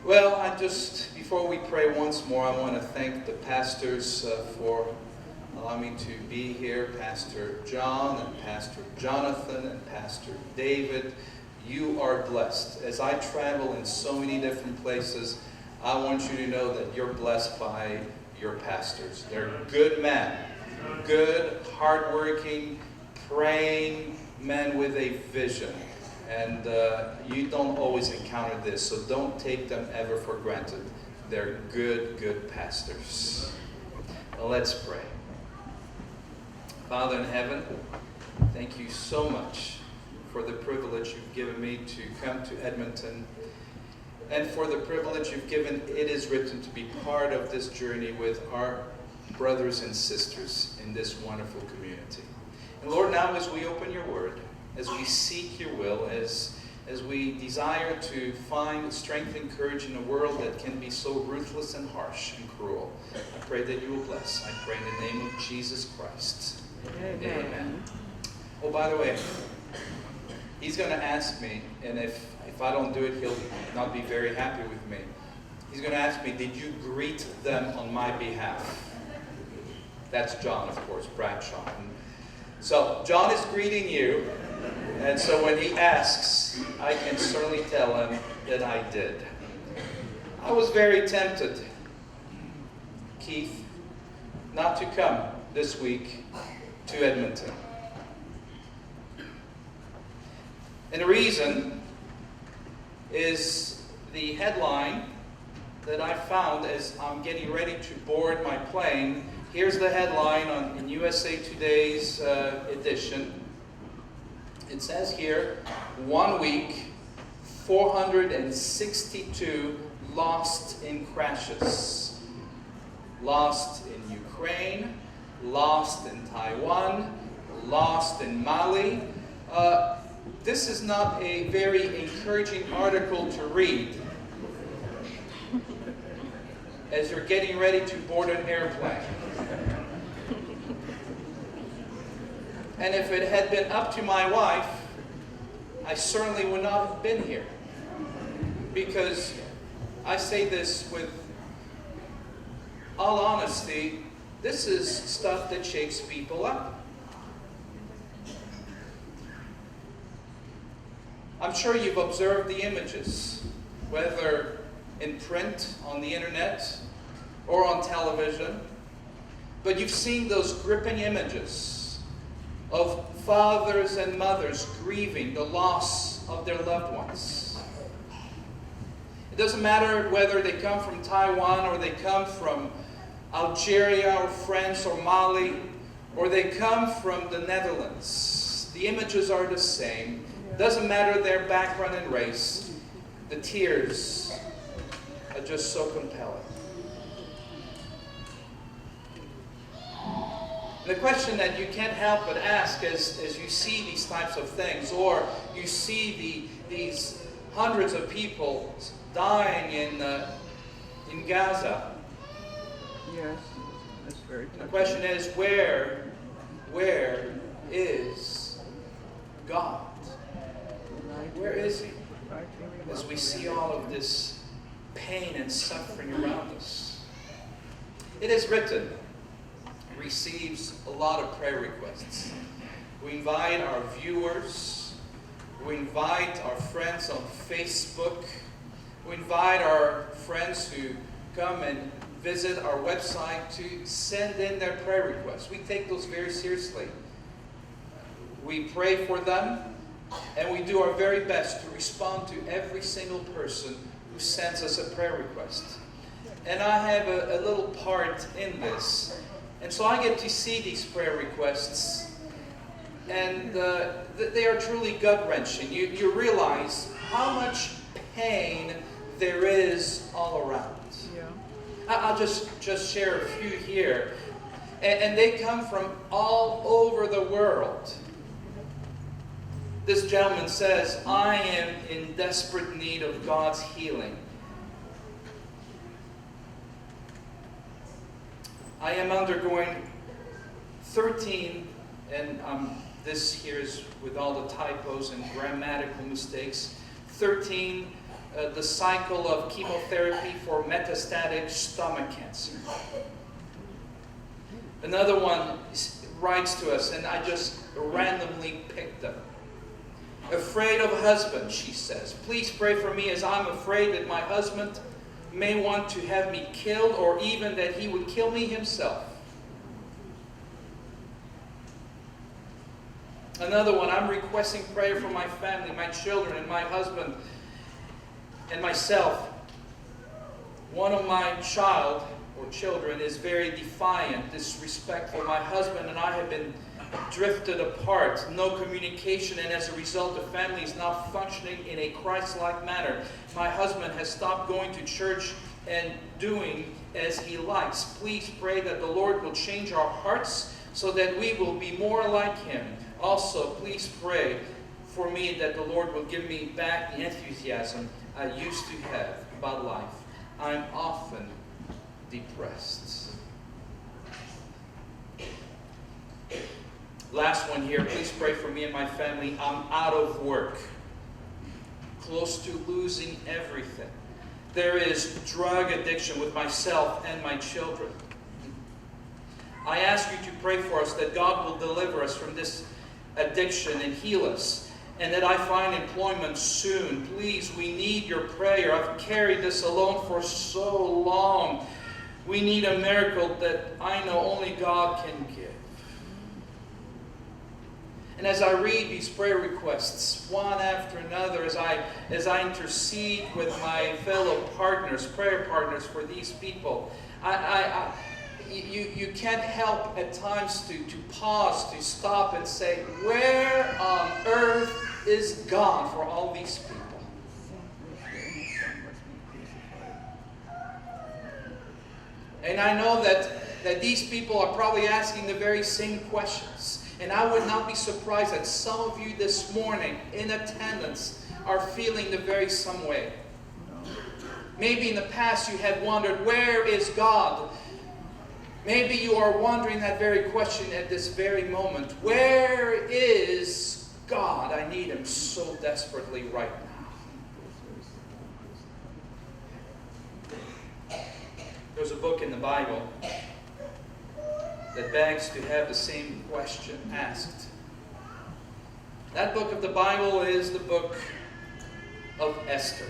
Well, before we pray once more, I want to thank the pastors for allowing me to be here. Pastor John and Pastor Jonathan and Pastor David. You are blessed. As I travel in so many different places, I want you to know that you're blessed by your pastors. They're good men, good, hardworking, praying men with a vision. And you don't always encounter this, so don't take them ever for granted. They're good pastors. Well, let's pray. Father in heaven, thank you so much for the privilege you've given me to come to Edmonton, and for the privilege you've given It Is Written to be part of this journey with our brothers and sisters in this wonderful community. And Lord, now as we open your word, as we seek your will, as we desire to find strength and courage in a world that can be so ruthless and harsh and cruel, I pray that you will bless. I pray in the name of Jesus Christ. Amen. Oh, by the way, he's going to ask me, and if I don't do it, he'll not be very happy with me. He's going to ask me, did you greet them on my behalf? That's John, of course, Bradshaw. So, John is greeting you, and so when he asks, I can certainly tell him that I did. I was very tempted, Keith, not to come this week to Edmonton. And the reason is the headline that I found as I'm getting ready to board my plane. Here's the headline in USA Today's edition. It says here, 1 week, 462 lost in crashes. Lost in Ukraine, lost in Taiwan, lost in Mali. This is not a very encouraging article to read as you're getting ready to board an airplane. And if it had been up to my wife, I certainly would not have been here. Because I say this with all honesty, this is stuff that shakes people up. I'm sure you've observed the images, whether in print, on the internet, or on television. But you've seen those gripping images of fathers and mothers grieving the loss of their loved ones. It doesn't matter whether they come from Taiwan or they come from Algeria or France or Mali, or they come from the Netherlands. The images are the same. It doesn't matter their background and race. The tears are just so compelling. The question that you can't help but ask as you see these types of things, or you see these hundreds of people dying in Gaza. Yes, that's very touching. The question is, where is God? Where is He? As we see all of this pain and suffering around us. It is written, receives a lot of prayer requests. We invite our viewers, we invite our friends on Facebook, we invite our friends who come and visit our website to send in their prayer requests. We take those very seriously. We pray for them, and we do our very best to respond to every single person who sends us a prayer request. And I have a little part in this. And so I get to see these prayer requests, and they are truly gut-wrenching. You realize how much pain there is all around. Yeah. I'll just share a few here. And they come from all over the world. This gentleman says, I am in desperate need of God's healing. I am undergoing 13, and this here is with all the typos and grammatical mistakes, 13 the cycle of chemotherapy for metastatic stomach cancer. Another one writes to us, and I just randomly picked them. Afraid of husband, she says. Please pray for me as I'm afraid that my husband may want to have me killed or even that he would kill me himself. Another one, I'm requesting prayer for my family, my children, and my husband, and myself. One of my children is very defiant, disrespectful. My husband and I have been drifted apart, no communication, and as a result the family is not functioning in a Christ-like manner. My husband has stopped going to church and doing as he likes. Please pray that the Lord will change our hearts so that we will be more like him. Also, please pray for me that the Lord will give me back the enthusiasm I used to have about life. I'm often depressed. Last one here, please pray for me and my family. I'm out of work, close to losing everything. There is drug addiction with myself and my children. I ask you to pray for us that God will deliver us from this addiction and heal us, and that I find employment soon. Please, we need your prayer. I've carried this alone for so long. We need a miracle that I know only God can give. And as I read these prayer requests, one after another, as I intercede with my fellow partners, prayer partners for these people, you can't help at times to pause, to stop and say, where on earth is God for all these people? And I know that these people are probably asking the very same questions. And I would not be surprised that some of you this morning in attendance are feeling the very same way. Maybe in the past you had wondered, where is God? Maybe you are wondering that very question at this very moment. Where is God? I need Him so desperately right now. There's a book in the Bible that begs to have the same question asked. That book of the Bible is the book of Esther.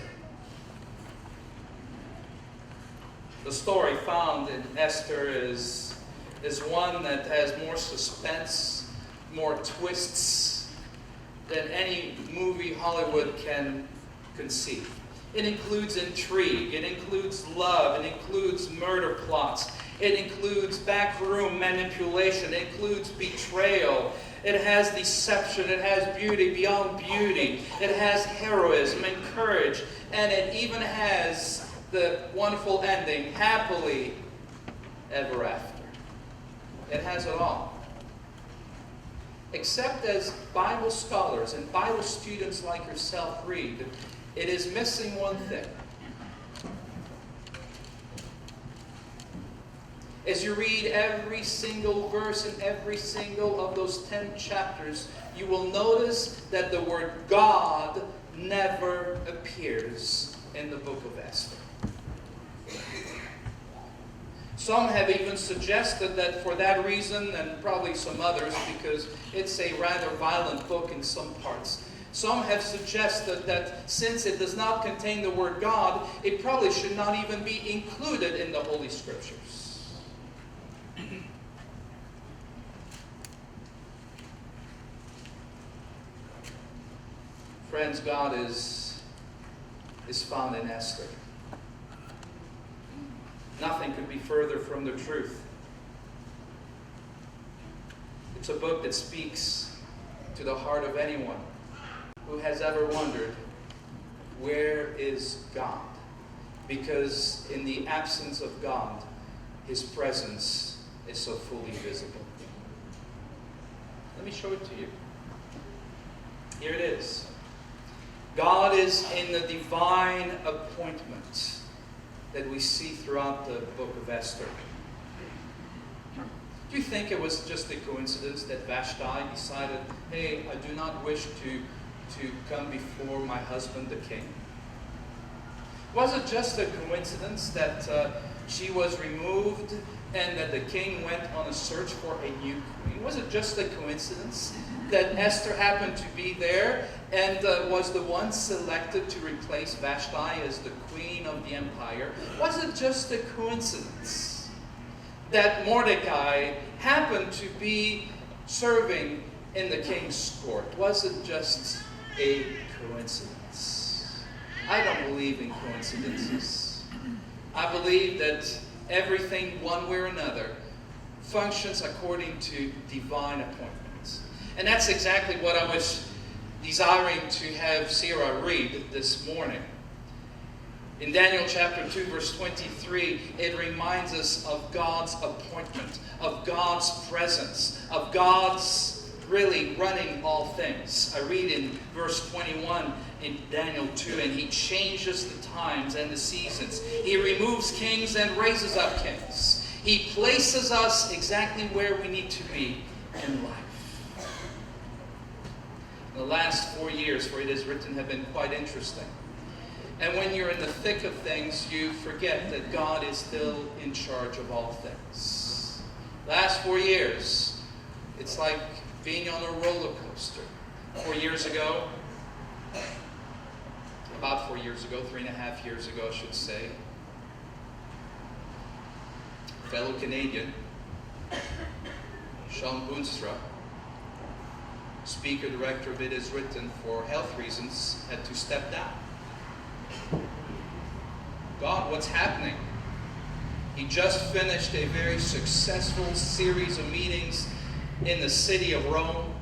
The story found in Esther is one that has more suspense, more twists than any movie Hollywood can conceive. It includes intrigue, it includes love, it includes murder plots, it includes backroom manipulation, it includes betrayal, it has deception, it has beauty beyond beauty, it has heroism and courage, and it even has the wonderful ending, happily ever after. It has it all. Except as Bible scholars and Bible students like yourself read, it is missing one thing. As you read every single verse in every single of those 10 chapters, you will notice that the word God never appears in the book of Esther. Some have even suggested that for that reason, and probably some others, because it's a rather violent book in some parts, some have suggested that since it does not contain the word God, it probably should not even be included in the Holy Scriptures. Friends, God is found in Esther. Nothing could be further from the truth. It's a book that speaks to the heart of anyone who has ever wondered, where is God? Because in the absence of God, His presence is so fully visible. Let me show it to you. Here it is. God is in the divine appointment that we see throughout the book of Esther. Do you think it was just a coincidence that Vashti decided, hey, I do not wish to come before my husband the king? Was it just a coincidence that she was removed and that the king went on a search for a new queen? Was it just a coincidence that Esther happened to be there and was the one selected to replace Vashti as the queen of the empire? Was it just a coincidence that Mordecai happened to be serving in the king's court? Was it just a coincidence? I don't believe in coincidences. I believe that everything, one way or another, functions according to divine appointments. And that's exactly what I was desiring to have Sarah read this morning. In Daniel chapter 2, verse 23, it reminds us of God's appointment, of God's presence, of God's really running all things. I read in verse 21 in Daniel 2, and He changes the times and the seasons. He removes kings and raises up kings. He places us exactly where we need to be in life. The last 4 years, for it is written, have been quite interesting. And when you're in the thick of things, you forget that God is still in charge of all things. Last 4 years, it's like being on a roller coaster. 4 years ago, about 4 years ago, 3.5 years ago, I should say, fellow Canadian, Sean Boonstra, speaker, director of It Is Written, for health reasons, had to step down. God, what's happening? He just finished a very successful series of meetings in the city of Rome.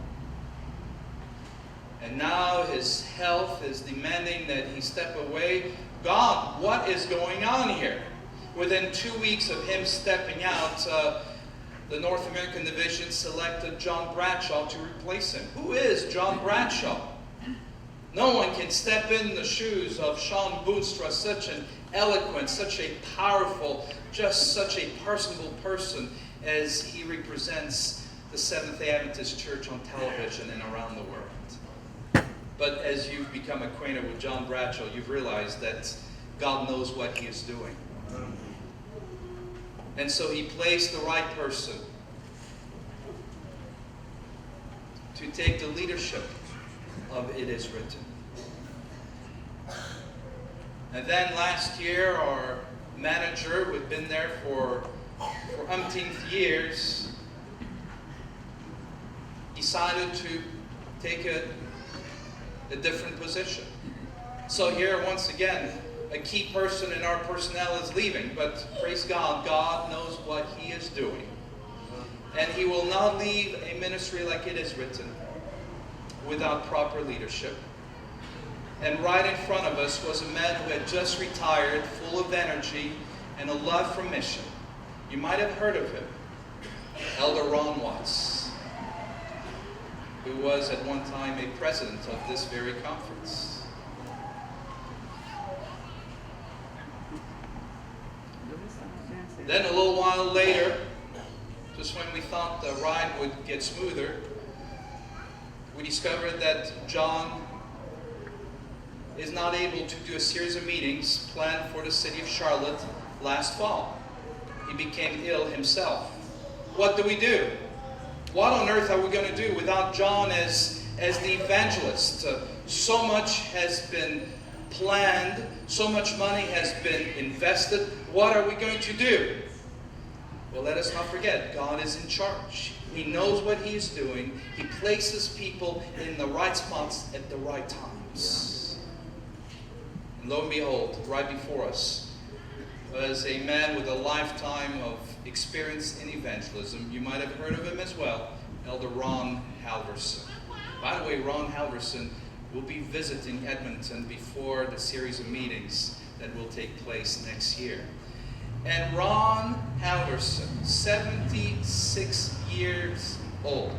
And now his health is demanding that he step away. God, what is going on here? Within 2 weeks of him stepping out, the North American division selected John Bradshaw to replace him. Who is John Bradshaw? No one can step in the shoes of Sean Boonstra, such an eloquent, such a powerful, just such a personable person as he represents the Seventh-day Adventist Church on television and around the world. But as you've become acquainted with John Bradshaw, you've realized that God knows what He is doing. And so He placed the right person to take the leadership of It Is Written. And then last year, our manager, who had been there for umpteenth years, decided to take a different position. So here, once again, a key person in our personnel is leaving, but praise God, God knows what He is doing. And He will not leave a ministry like It Is Written without proper leadership. And right in front of us was a man who had just retired, full of energy and a love for mission. You might have heard of him, Elder Ron Watts, who was at one time a president of this very conference. Then a little while later, just when we thought the ride would get smoother, we discovered that John is not able to do a series of meetings planned for the city of Charlotte last fall. He became ill himself. What do? What on earth are we going to do without John as the evangelist? So much has been planned, so much money has been invested. What are we going to do? Well, let us not forget, God is in charge. He knows what He is doing. He places people in the right spots at the right times. And lo and behold, right before us was a man with a lifetime of experience in evangelism. You might have heard of him as well, Elder Ron Halverson. By the way, Ron Halverson will be visiting Edmonton before the series of meetings that will take place next year. And Ron Halverson, 76 years old,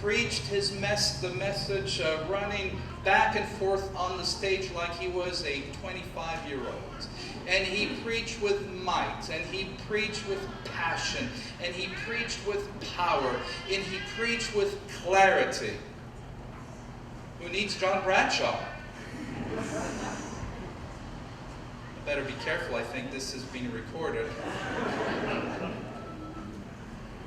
preached the message running back and forth on the stage like he was a 25-year-old. And he preached with might, and he preached with passion, and he preached with power, and he preached with clarity. Who needs John Bradshaw? better be careful. I think this is being recorded.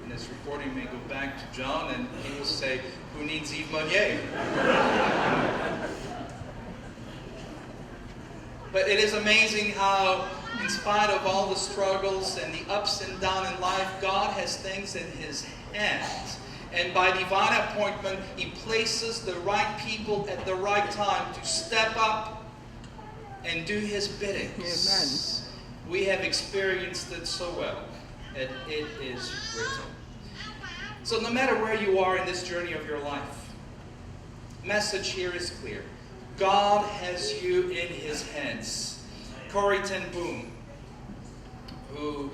And this recording may go back to John, and he will say, "Who needs Yves Monnier?" But it is amazing how, in spite of all the struggles and the ups and downs in life, God has things in His hands. And by divine appointment, He places the right people at the right time to step up and do His biddings. Amen. We have experienced it so well, and it is written. So no matter where you are in this journey of your life, message here is clear. God has you in His hands. Corrie ten Boom, who,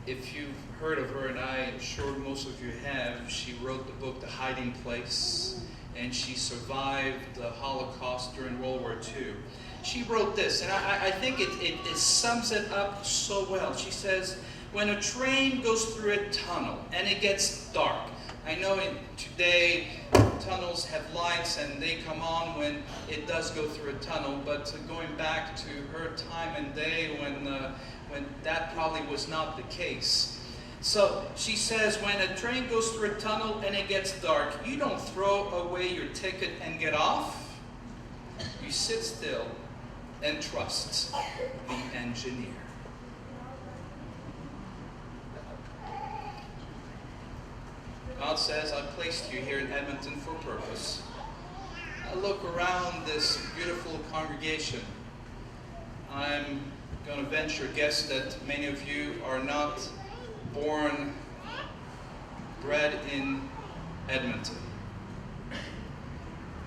if you've heard of her, and I am sure most of you have, she wrote the book The Hiding Place, and she survived the Holocaust during World War II. She wrote this, and I think it sums it up so well. She says, when a train goes through a tunnel and it gets dark, I know today tunnels have lights and they come on when it does go through a tunnel, but going back to her time and day when that probably was not the case. So she says, when a train goes through a tunnel and it gets dark, you don't throw away your ticket and get off. You sit still and trust the engineer. God says, I placed you here in Edmonton for a purpose. I look around this beautiful congregation. I'm going to venture a guess that many of you are not bred in Edmonton.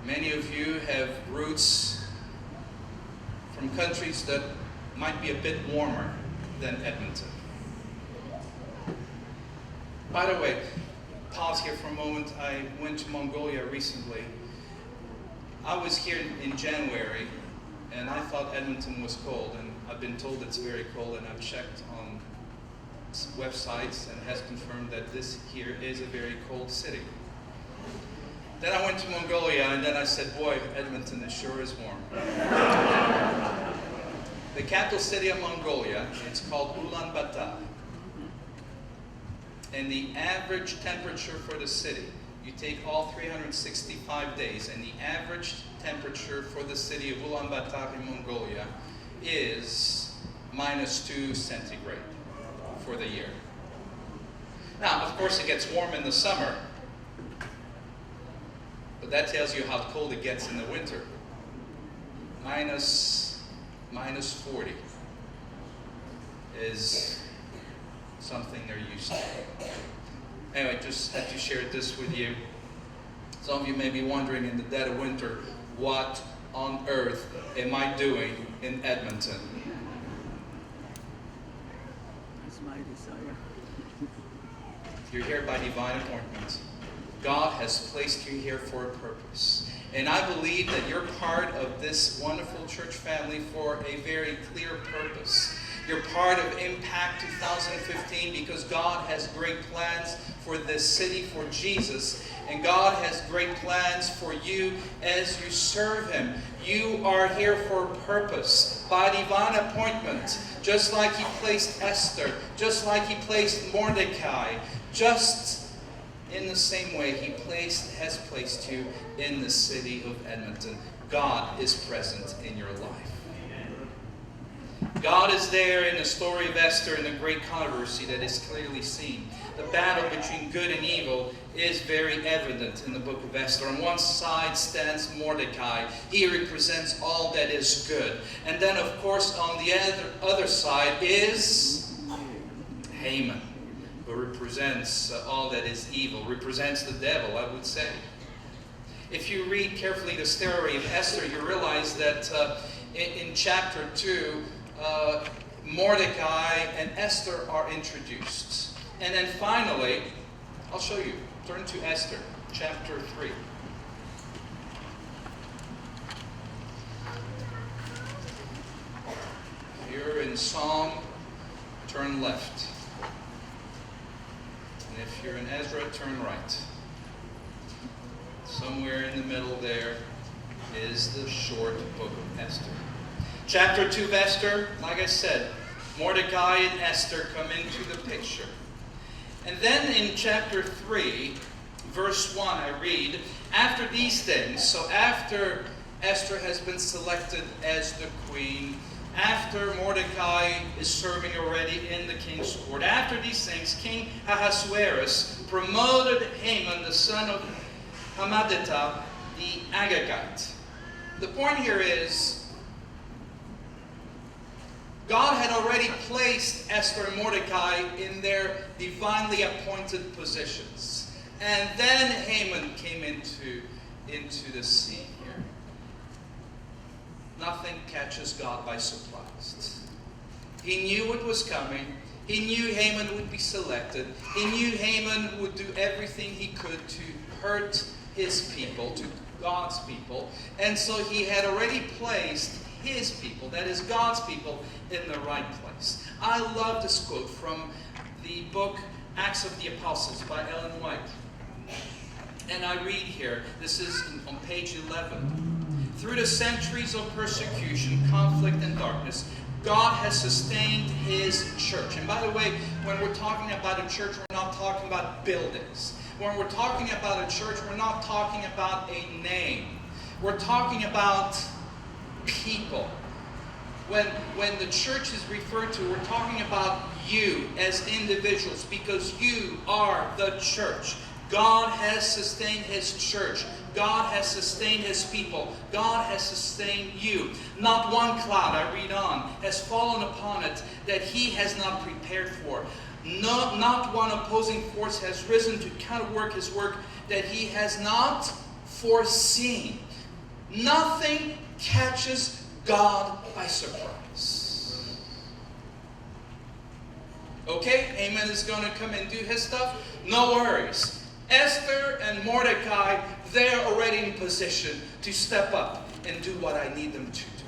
Many of you have roots from countries that might be a bit warmer than Edmonton. By the way, pause here for a moment. I went to Mongolia recently. I was here in January, and I thought Edmonton was cold, and I've been told it's very cold, and I've checked on websites and has confirmed that this here is a very cold city. Then I went to Mongolia, and then I said, boy, Edmonton sure is warm. The capital city of Mongolia, it's called Ulaanbaatar. And the average temperature for the city, you take all 365 days, and the average temperature for the city of Ulaanbaatar in Mongolia is -2 centigrade for the year. Now, of course, it gets warm in the summer, but that tells you how cold it gets in the winter. -40 is something they're used to. Anyway, just had to share this with you. Some of you may be wondering in the dead of winter, what on earth am I doing in Edmonton? That's my desire. You're here by divine appointment. God has placed you here for a purpose. And I believe that you're part of this wonderful church family for a very clear purpose. You're part of Impact 2015 because God has great plans for this city, for Jesus. And God has great plans for you as you serve Him. You are here for a purpose, by divine appointment. Just like He placed Esther, just like He placed Mordecai, just in the same way He has placed you in the city of Edmonton. God is present in your life. God is there in the story of Esther and the great controversy that is clearly seen. The battle between good and evil is very evident in the book of Esther. On one side stands Mordecai. He represents all that is good. And then, of course, on the other side is Haman, who represents all that is evil, represents the devil, I would say. If you read carefully the story of Esther, you realize that in chapter 2, Mordecai and Esther are introduced. And then finally, I'll show you. Turn to Esther, chapter 3. If you're in Psalm, turn left. And if you're in Ezra, turn right. Somewhere in the middle there is the short book of Esther. Chapter 2 of Esther, like I said, Mordecai and Esther come into the picture. And then in chapter 3, verse 1, I read, after these things, so after Esther has been selected as the queen, after Mordecai is serving already in the king's court, after these things, King Ahasuerus promoted Haman, the son of Hammedatha, the Agagite. The point here is, God had already placed Esther and Mordecai in their divinely appointed positions. And then Haman came into the scene here. Nothing catches God by surprise. He knew what was coming. He knew Haman would be selected. He knew Haman would do everything he could to hurt his people, to God's people. And so he had already placed his people, that is God's people, in the right place. I love this quote from the book Acts of the Apostles by Ellen White. And I read here, this is on page 11. Through the centuries of persecution, conflict, and darkness, God has sustained His church. And by the way, when we're talking about a church, we're not talking about buildings. When we're talking about a church, we're not talking about a name. We're talking about people. When the church is referred to, we're talking about you as individuals, because you are the church. God has sustained His church. God has sustained His people. God has sustained you. Not one cloud, I read on, has fallen upon it that He has not prepared for. Not one opposing force has risen to counterwork His work that He has not foreseen. Nothing catches God by surprise. Okay, Haman is going to come and do his stuff. No worries. Esther and Mordecai, they're already in position to step up and do what I need them to do.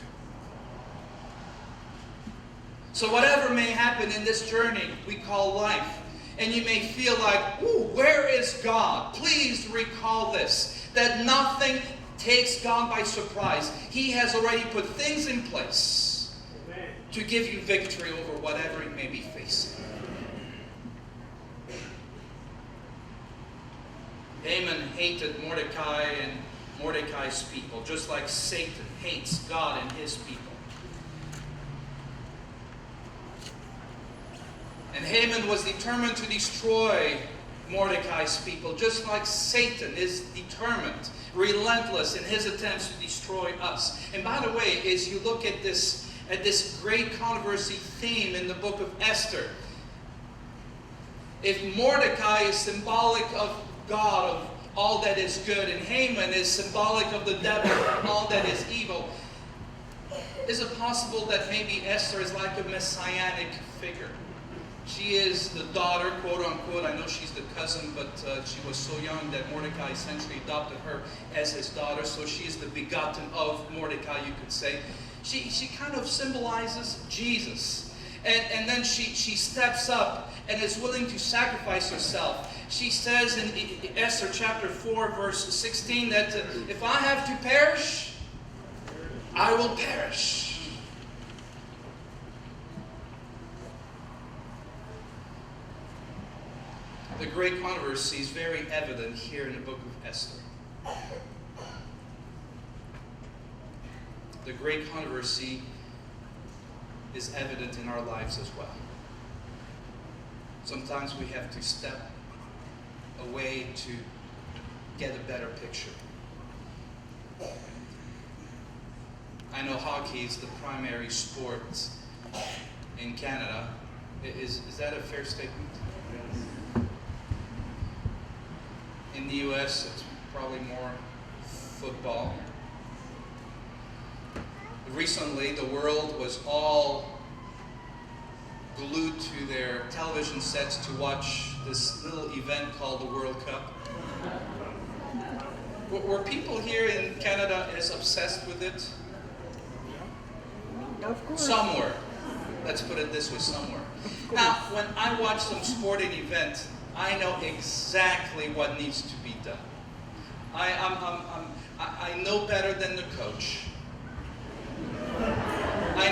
So whatever may happen in this journey we call life, and you may feel like, ooh, where is God? Please recall this, that nothing takes God by surprise. He has already put things in place to give you victory over whatever you may be facing. Haman hated Mordecai and Mordecai's people, just like Satan hates God and his people. And Haman was determined to destroy Mordecai's people, just like Satan is determined, relentless in his attempts to destroy us. And by the way, as you look at this great controversy theme in the book of Esther, if Mordecai is symbolic of God, of all that is good, and Haman is symbolic of the devil, of all that is evil, is it possible that maybe Esther is like a messianic figure? She is the daughter, quote unquote. I know she's the cousin, but she was so young that Mordecai essentially adopted her as his daughter. So she is the begotten of Mordecai, you could say. She kind of symbolizes Jesus. And then she steps up and is willing to sacrifice herself. She says in Esther chapter 4, verse 16, that if I have to perish, I will perish. The great controversy is very evident here in the book of Esther. The great controversy is evident in our lives as well. Sometimes we have to step away to get a better picture. I know hockey is the primary sport in Canada. Is that a fair statement? In the U.S., it's probably more football. Recently, the world was all glued to their television sets to watch this little event called the World Cup. Were people here in Canada as obsessed with it? Of course. Somewhere. Let's put it this way, somewhere. Now, when I watch some sporting event, I know exactly what needs to be done. I know better than the coach.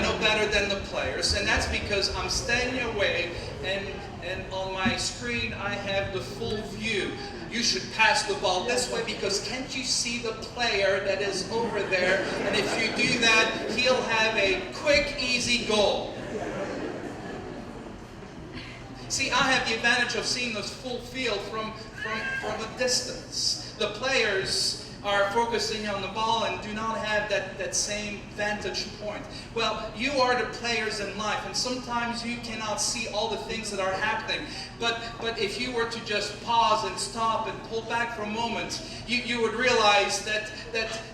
I know better than the players, and that's because I'm standing away, and on my screen I have the full view. You should pass the ball this way because can't you see the player that is over there? And if you do that, he'll have a quick, easy goal. See, I have the advantage of seeing this full field from a distance. The players are focusing on the ball and do not have that same vantage point. Well, you are the players in life, and sometimes you cannot see all the things that are happening. But if you were to just pause and stop and pull back for a moment, you would realize that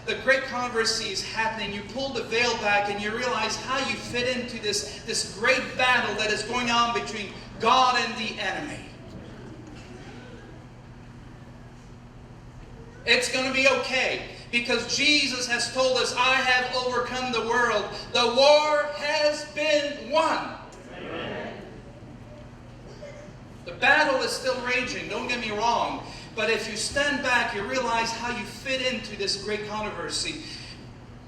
the great controversy is happening. You pull the veil back and you realize how you fit into this great battle that is going on between God and the enemy. It's going to be okay because Jesus has told us, I have overcome the world. The war has been won. Amen. The battle is still raging, don't get me wrong. But if you stand back, you realize how you fit into this great controversy.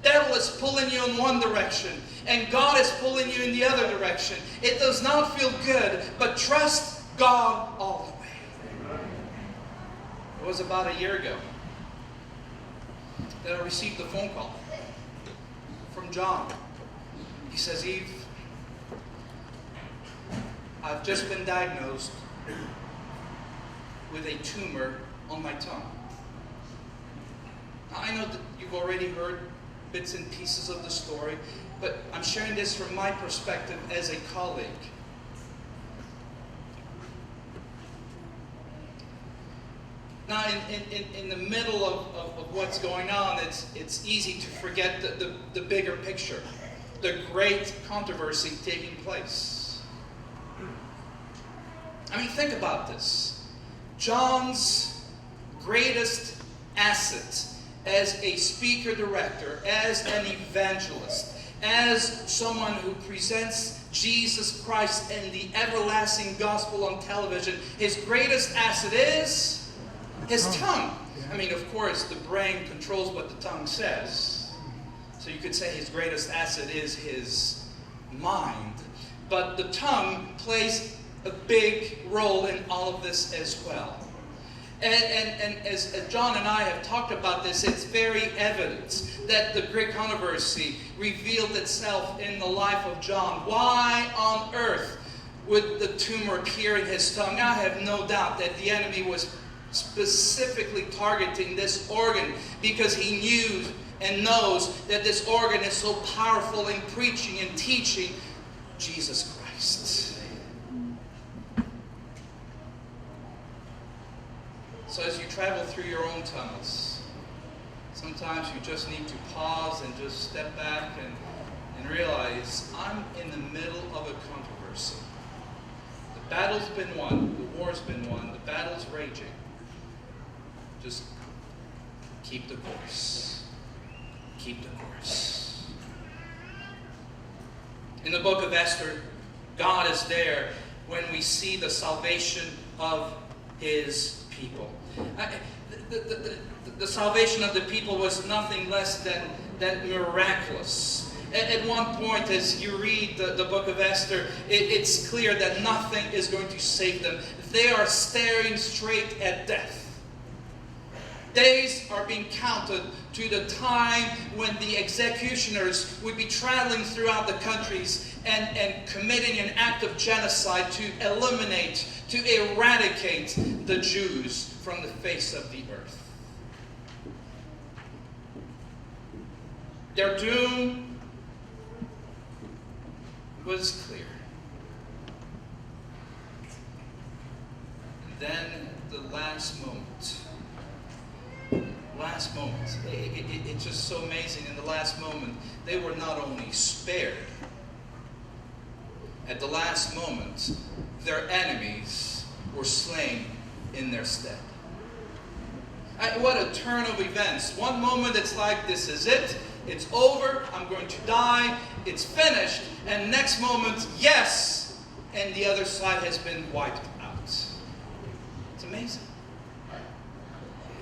The devil is pulling you in one direction, and God is pulling you in the other direction. It does not feel good, but trust God all the way. It was about a year ago that I received a phone call from John. He says, Yves, I've just been diagnosed with a tumor on my tongue. Now, I know that you've already heard bits and pieces of the story, but I'm sharing this from my perspective as a colleague. Now, in the middle of what's going on, it's easy to forget the bigger picture, the great controversy taking place. I mean, think about this. John's greatest asset as a speaker-director, as an evangelist, as someone who presents Jesus Christ and the everlasting gospel on television, his greatest asset is his tongue. I mean, of course, the brain controls what the tongue says. So you could say his greatest asset is his mind. But the tongue plays a big role in all of this as well. And as John and I have talked about this, it's very evident that the great controversy revealed itself in the life of John. Why on earth would the tumor appear in his tongue? I have no doubt that the enemy was specifically targeting this organ because he knew and knows that this organ is so powerful in preaching and teaching Jesus Christ. So as you travel through your own tunnels, sometimes you just need to pause and just step back and realize I'm in the middle of a controversy. The battle's been won, the war's been won, the battle's raging. Just keep the course. Keep the course. In the book of Esther, God is there when we see the salvation of his people. The salvation of the people was nothing less than miraculous. At one point, as you read the book of Esther, it's clear that nothing is going to save them. They are staring straight at death. Days are being counted to the time when the executioners would be traveling throughout the countries and committing an act of genocide to eliminate, to eradicate the Jews from the face of the earth. Their doom was clear. And then the last moment, it's just so amazing. In the last moment, they were not only spared, at the last moment, their enemies were slain in their stead. What a turn of events. One moment it's like, this is it, it's over, I'm going to die, it's finished. And next moment, yes, and the other side has been wiped out. It's amazing.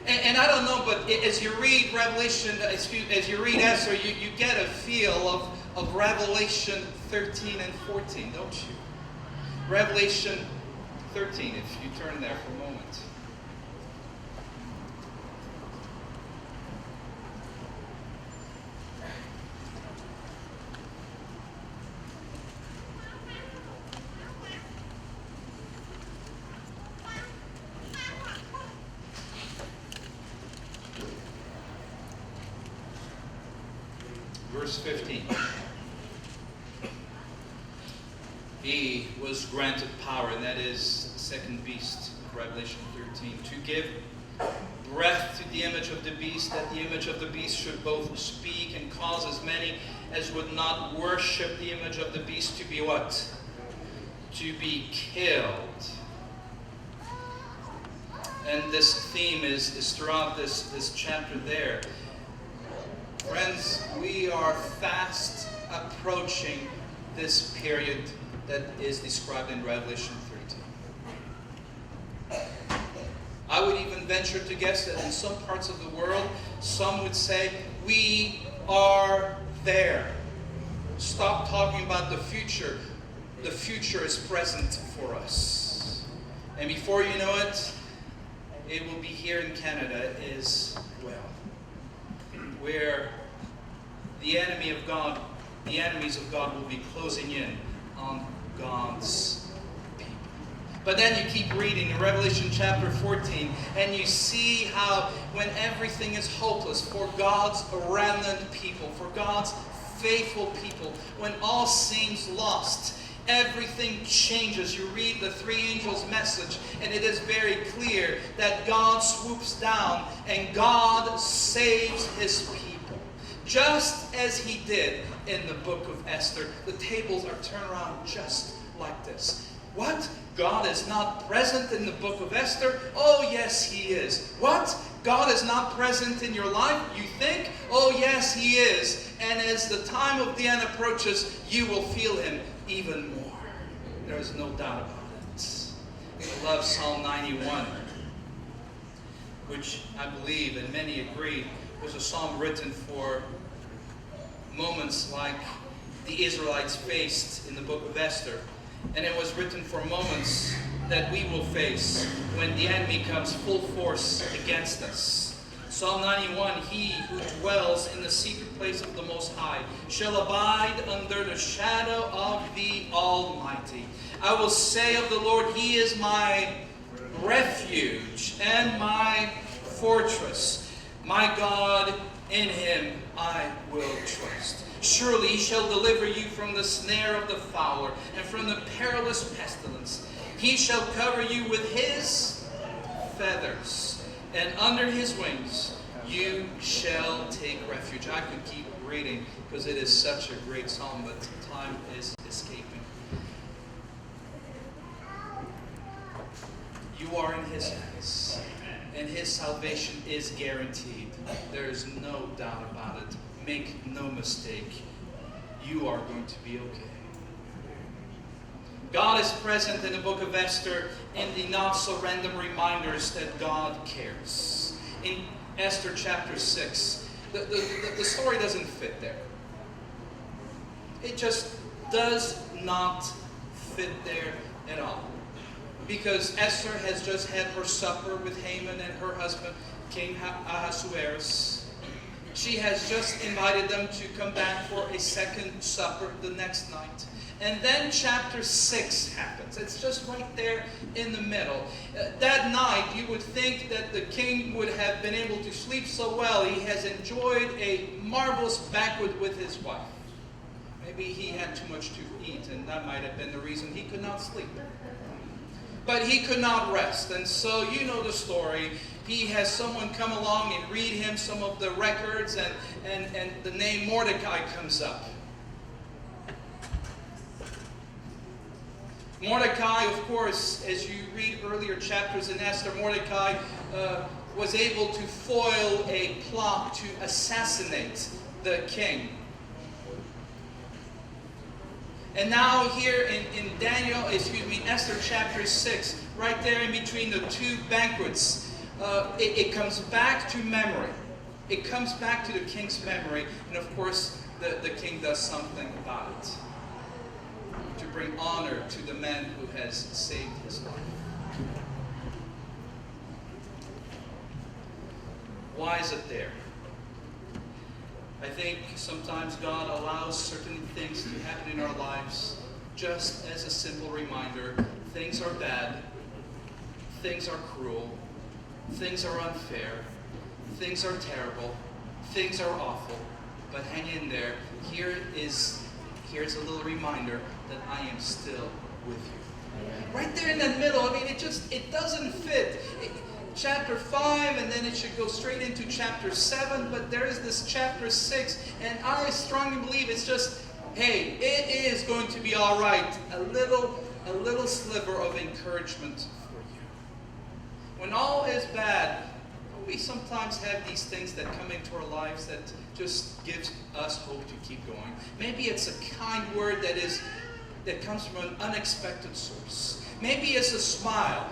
And I don't know, but as you read as you read Esther, you get a feel of Revelation 13 and 14, don't you? Revelation 13, if you turn there for a moment. Verse 15. He was granted power, and that is the second beast of Revelation 13, to give breath to the image of the beast, that the image of the beast should both speak and cause as many as would not worship the image of the beast to be what? To be killed. And this theme is throughout this chapter there. Friends, we are fast approaching this period that is described in Revelation 13. I would even venture to guess that in some parts of the world, some would say, we are there. Stop talking about the future. The future is present for us. And before you know it, it will be here in Canada as well, where the enemies of God will be closing in on God's people. But then you keep reading in Revelation chapter 14, and you see how when everything is hopeless for God's remnant people, for God's faithful people, when all seems lost, everything changes. You read the three angels' message, and it is very clear that God swoops down and God saves His people. Just as He did in the book of Esther. The tables are turned around just like this. What? God is not present in the book of Esther? Oh, yes, He is. What? God is not present in your life? You think? Oh, yes, He is. And as the time of the end approaches, you will feel Him even more. There is no doubt about it. I love Psalm 91, which I believe, and many agree, was a psalm written for moments like the Israelites faced in the book of Esther. And it was written for moments that we will face when the enemy comes full force against us. Psalm 91, He who dwells in the secret place of the Most High shall abide under the shadow of the Almighty. I will say of the Lord, He is my refuge and my fortress. My God, in Him I will trust. Surely He shall deliver you from the snare of the fowler and from the perilous pestilence. He shall cover you with His feathers, and under His wings you shall take refuge. I could keep reading because it is such a great psalm, but time is escaping. You are in His hands, and His salvation is guaranteed. There is no doubt about it. Make no mistake. You are going to be okay. God is present in the book of Esther in the not-so-random reminders that God cares. In Esther chapter 6, the story doesn't fit there. It just does not fit there at all. Because Esther has just had her supper with Haman and her husband, King Ahasuerus. She has just invited them to come back for a second supper the next night. And then chapter 6 happens. It's just right there in the middle. That night, you would think that the king would have been able to sleep so well. He has enjoyed a marvelous banquet with his wife. Maybe he had too much to eat, and that might have been the reason he could not sleep. But he could not rest. And so you know the story. He has someone come along and read him some of the records, and the name Mordecai comes up. Mordecai, of course, as you read earlier chapters in Esther, Mordecai was able to foil a plot to assassinate the king. And now here in Esther chapter 6, right there in between the two banquets, it comes back to memory. It comes back to the king's memory, and of course, the king does something about it to bring honor to the man who has saved his life. Why is it there? I think sometimes God allows certain things to happen in our lives just as a simple reminder. Things are bad, things are cruel, things are unfair, things are terrible, things are awful, but hang in there. Here's a little reminder that I am still with you. Right there in that middle, I mean, it doesn't fit. Chapter 5, and then it should go straight into chapter 7, but there is this chapter 6, and I strongly believe it's just, hey, it is going to be all right. A little sliver of encouragement for you. When all is bad, we sometimes have these things that come into our lives that just gives us hope to keep going. Maybe it's a kind word that comes from an unexpected source. Maybe it's a smile.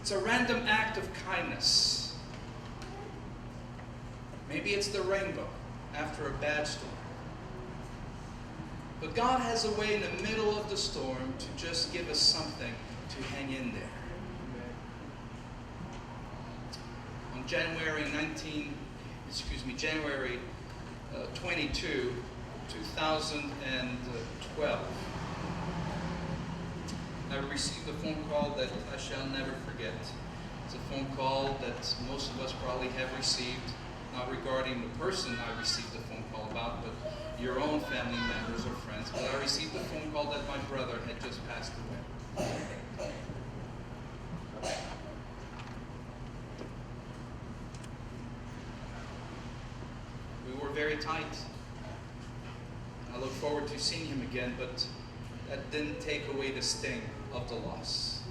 It's a random act of kindness. Maybe it's the rainbow after a bad storm. But God has a way in the middle of the storm to just give us something to hang in there. On January 22, 2012, I received a phone call that I shall never forget. It's a phone call that most of us probably have received, not regarding the person I received the phone call about, but your own family members or friends. But I received a phone call that my brother had just passed away. We were very tight. I look forward to seeing him again, but that didn't take away the sting of the loss.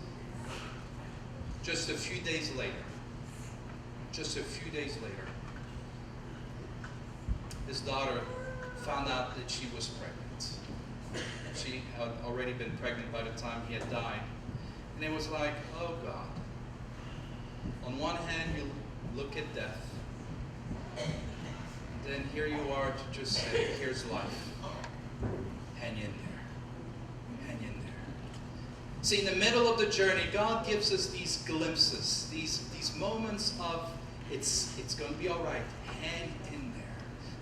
Just a few days later, his daughter found out that she was pregnant. She had already been pregnant by the time he had died. And it was like, oh God. On one hand, you look at death. Then here you are to just say, here's life. Hang in there. Hang in there. See, in the middle of the journey, God gives us these glimpses, these moments of, it's going to be all right. Hang in there.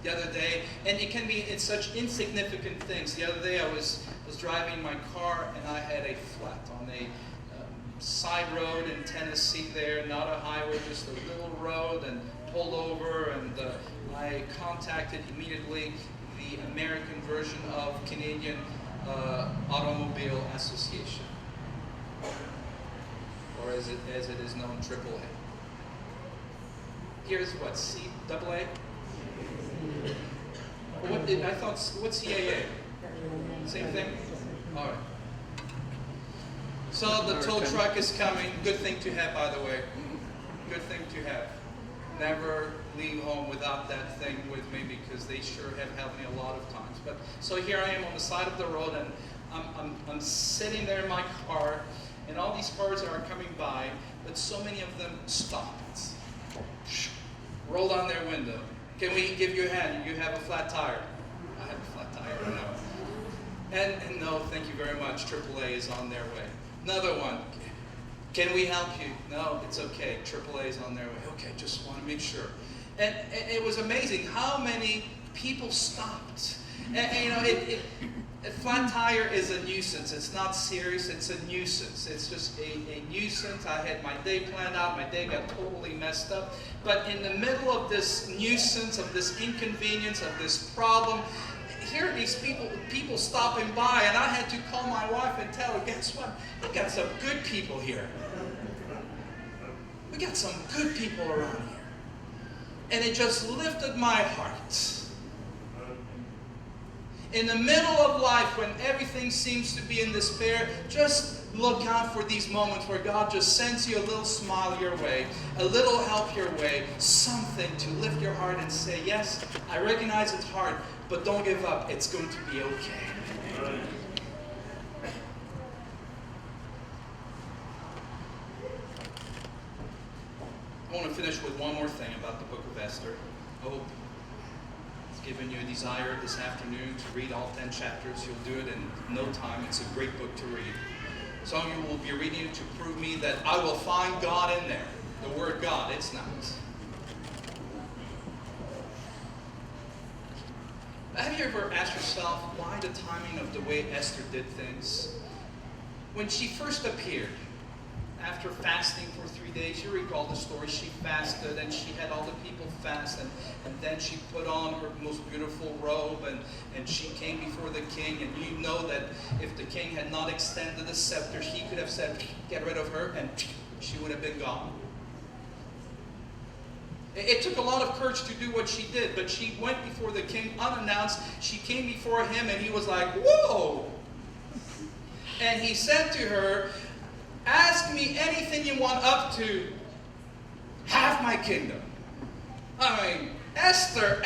The other day, and it can be in such insignificant things. The other day I was driving my car and I had a flat on a side road in Tennessee there, not a highway, just a little road, and pulled over, and I contacted immediately the American version of Canadian Automobile Association, or as it is known, AAA. Here's what, CAA? I thought, what's CAA? Same thing? All right. So the tow truck is coming. Good thing to have, by the way. Good thing to have. Never leave home without that thing with me, because they sure have helped me a lot of times. But so here I am on the side of the road, and I'm sitting there in my car, and all these cars are coming by, but so many of them stopped. Roll down their window. Can we give you a hand? You have a flat tire. I have a flat tire. No. And no, thank you very much. AAA is on their way. Another one. Can we help you? No, it's okay. AAA is on their way. Okay, just want to make sure. And it was amazing how many people stopped. And you know, a flat tire is a nuisance. It's not serious. It's a nuisance. It's just a nuisance. I had my day planned out. My day got totally messed up. But in the middle of this nuisance, of this inconvenience, of this problem, here are these people stopping by, and I had to call my wife and tell her, guess what? We got some good people here. We got some good people around here. And it just lifted my heart. In the middle of life, when everything seems to be in despair, just look out for these moments where God just sends you a little smile your way, a little help your way, something to lift your heart and say, yes, I recognize it's hard, but don't give up. It's going to be okay. I want to finish with one more thing about the book of Esther. I hope it's given you a desire this afternoon to read all 10 chapters. You'll do it in no time. It's a great book to read. Some of you will be reading it to prove me that I will find God in there. The word God, it's not. Have you ever asked yourself why the timing of the way Esther did things? When she first appeared, after fasting for 3 days, you recall the story, she fasted and she had all the people fast and then she put on her most beautiful robe and she came before the king, and you know that if the king had not extended the scepter, he could have said, get rid of her, and she would have been gone. It took a lot of courage to do what she did, but she went before the king unannounced. She came before him and he was like, whoa! And he said to her, ask me anything you want up to half my kingdom. I mean, Esther,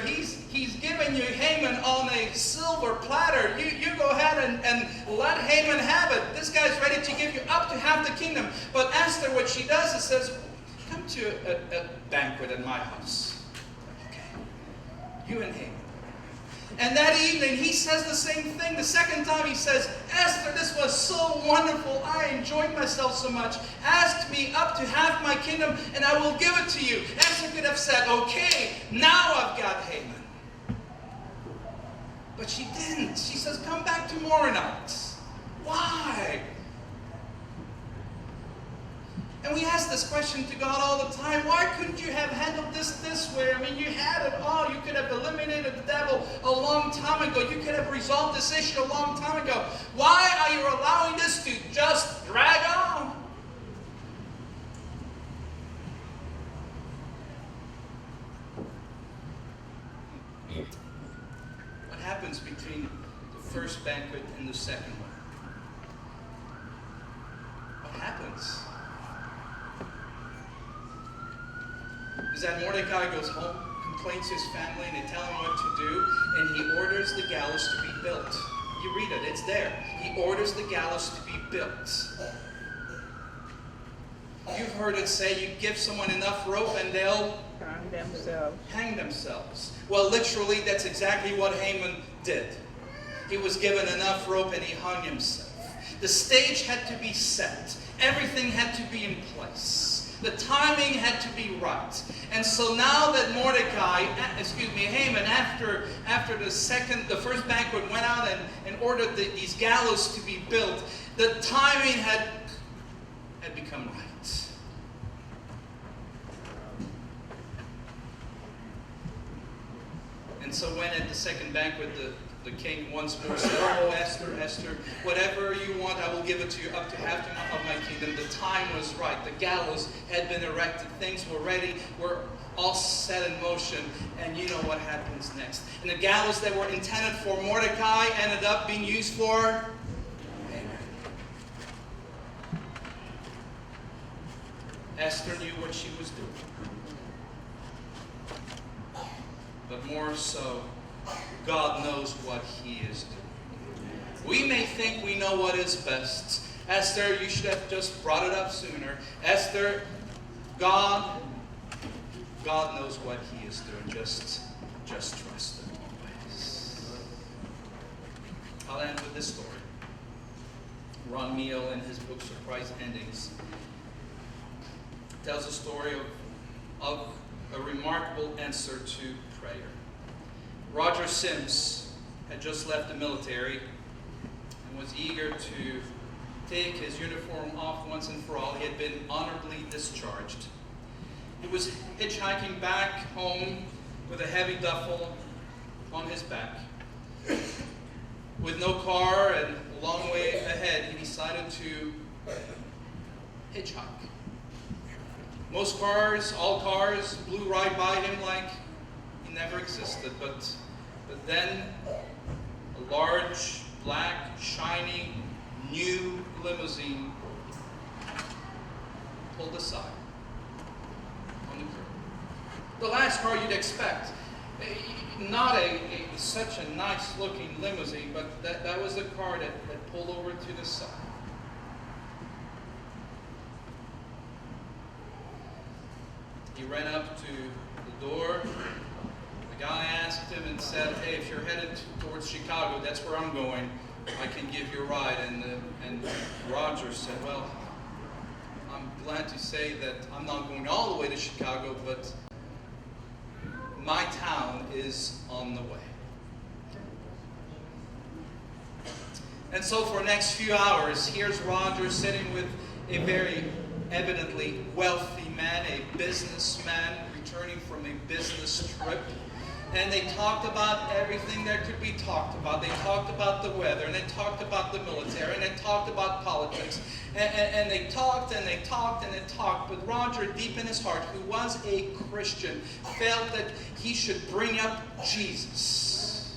he's giving you Haman on a silver platter. You go ahead and let Haman have it. This guy's ready to give you up to half the kingdom. But Esther, what she does is says, come to a banquet at my house. Okay, you and Haman. And that evening, he says the same thing. The second time, he says, Esther, this was so wonderful. I enjoyed myself so much. Ask me up to half my kingdom, and I will give it to you. Esther could have said, okay, now I've got Haman. But she didn't. She says, come back tomorrow night. Why? And we ask this question to God all the time. Why couldn't you have handled this way? I mean, you had it all. You could have eliminated the devil a long time ago. You could have resolved this issue a long time ago. Why are you allowing this to just drag on? What happens between the first banquet and the second one? What happens? Is that Mordecai goes home, complains to his family, and they tell him what to do, and he orders the gallows to be built. You read it, it's there. He orders the gallows to be built. You've heard it say, you give someone enough rope and they'll hang themselves. Well, literally, that's exactly what Haman did. He was given enough rope and he hung himself. The stage had to be set. Everything had to be in place. The timing had to be right. And so now that Haman, after the first banquet went out and ordered these gallows to be built, the timing had become right. And so when at the second banquet the king once more said, oh, Esther, whatever you want, I will give it to you up to half of my kingdom. The time was right. The gallows had been erected. Things were ready. Were all set in motion. And you know what happens next. And the gallows that were intended for Mordecai ended up being used for Haman. Esther knew what she was doing. But more so, God knows what He is doing. We may think we know what is best. Esther, you should have just brought it up sooner. Esther, God knows what He is doing. Just trust Him always. I'll end with this story. Ron Meal, in his book Surprise Endings, tells a story of a remarkable answer to prayer. Roger Sims had just left the military and was eager to take his uniform off once and for all. He had been honorably discharged. He was hitchhiking back home with a heavy duffel on his back. With no car and a long way ahead, he decided to hitchhike. Most cars, all cars, blew right by him like he never existed. But then a large, black, shiny, new limousine pulled aside on the curb. The last car you'd expect. Not such a nice-looking limousine, but that was the car that pulled over to the side. he ran up to the door. The guy asked him and said, hey, if you're headed towards Chicago, that's where I'm going. I can give you a ride. And Roger said, well, I'm glad to say that I'm not going all the way to Chicago, but my town is on the way. And so for the next few hours, here's Roger sitting with a very evidently wealthy man, a businessman returning from a business trip. And they talked about everything that could be talked about. They talked about the weather, and they talked about the military, and they talked about politics. And they talked, and they talked, and they talked. But Roger, deep in his heart, who was a Christian, felt that he should bring up Jesus.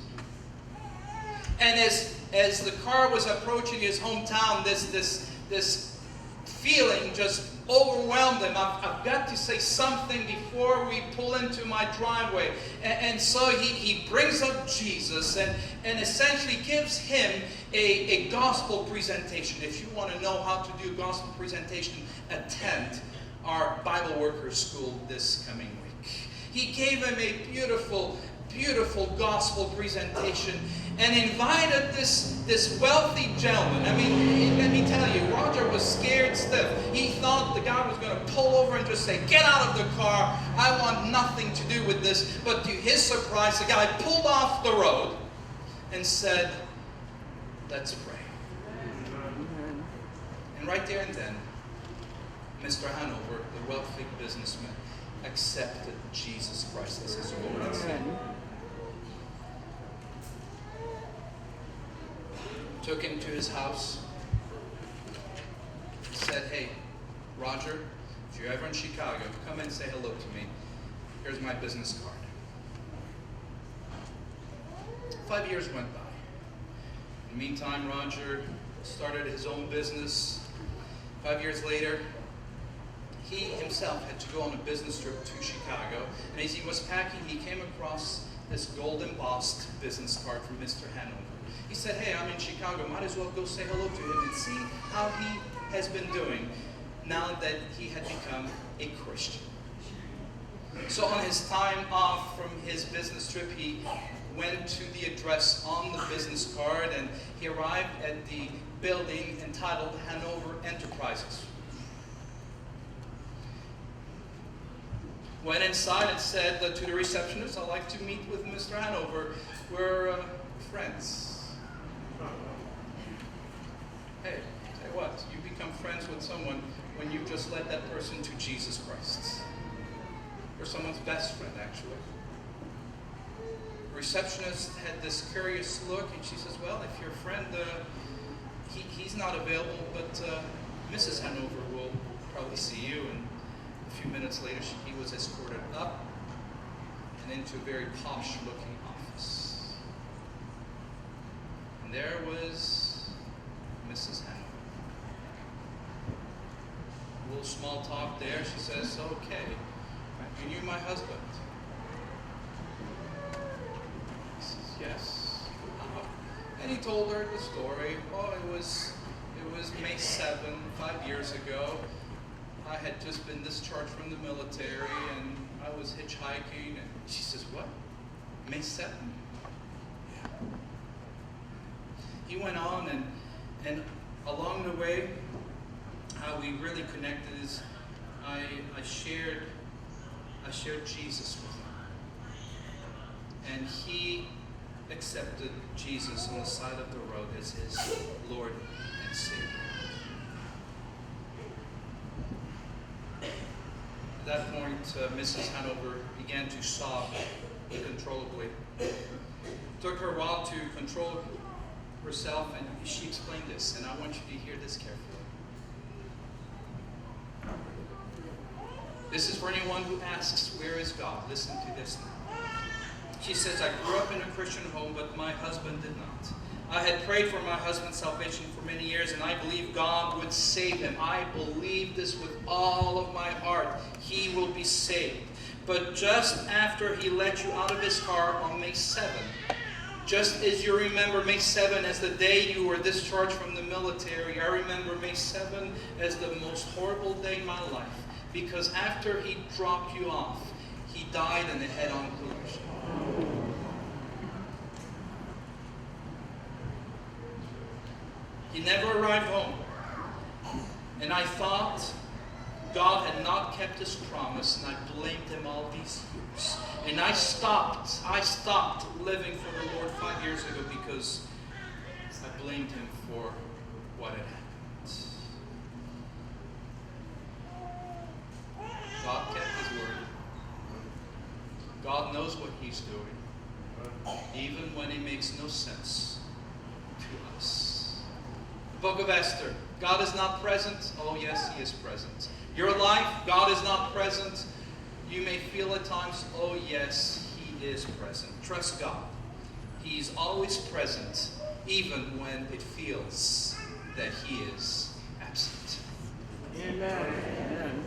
And as the car was approaching his hometown, this feeling just overwhelmed him. I've got to say something before we pull into my driveway. And so he brings up Jesus and essentially gives him a gospel presentation. If you want to know how to do a gospel presentation, attend our Bible Workers School this coming week. He gave him a beautiful, beautiful gospel presentation and invited this wealthy gentleman. I mean, let me tell you, Roger was scared stiff. He thought the guy was going to pull over and just say, get out of the car. I want nothing to do with this. But to his surprise, the guy pulled off the road and said, let's pray. And right there and then, Mr. Hanover, the wealthy businessman, accepted Jesus Christ as his Lord and Savior. Took him to his house, said, hey, Roger, if you're ever in Chicago, come and say hello to me. Here's my business card. 5 years went by. In the meantime, Roger started his own business. 5 years later, he himself had to go on a business trip to Chicago. And as he was packing, he came across this gold embossed business card from Mr. Hanover. He said, hey, I'm in Chicago. Might as well go say hello to him and see how he has been doing now that he had become a Christian. So on his time off from his business trip, he went to the address on the business card, and he arrived at the building entitled Hanover Enterprises. Went inside and said to the receptionist, I'd like to meet with Mr. Hanover. We're friends. Hey, tell you what, you become friends with someone when you just led that person to Jesus Christ. You're someone's best friend, actually. The receptionist had this curious look, and she says, well, if your friend, he's not available, but Mrs. Hanover will probably see you. And a few minutes later, he was escorted up and into a very posh-looking office. And there was Mrs. Hanover. A little small talk there. She says, okay, you knew my husband? He says, yes. And he told her the story. Oh, it was May 7, 5 years ago. I had just been discharged from the military, and I was hitchhiking. And she says, what? May 7? Yeah. He went on, and along the way, how we really connected is I shared Jesus with him. And he accepted Jesus on the side of the road as his Lord and Savior. At that point, Mrs. Hanover began to sob uncontrollably. It took her a while to control herself, and she explained this, and I want you to hear this carefully. This is for anyone who asks, where is God? Listen to this now. She says, I grew up in a Christian home, but my husband did not. I had prayed for my husband's salvation for many years, and I believed God would save him. I believe this with all of my heart. He will be saved. But just after he let you out of his car on May 7, just as you remember May 7 as the day you were discharged from the military, I remember May 7 as the most horrible day in my life. because after he dropped you off, he died in a head-on collision. He never arrived home. And I thought God had not kept his promise, and I blamed him all these years. And I stopped living for the Lord 5 years ago because I blamed him for what had happened. God kept his word. God knows what he's doing, even when it makes no sense to us. The book of Esther. God is not present. Oh yes, he is present. Your life, God is not present. You may feel at times, oh yes, he is present. Trust God. He's always present, even when it feels that he is absent. Amen. Amen.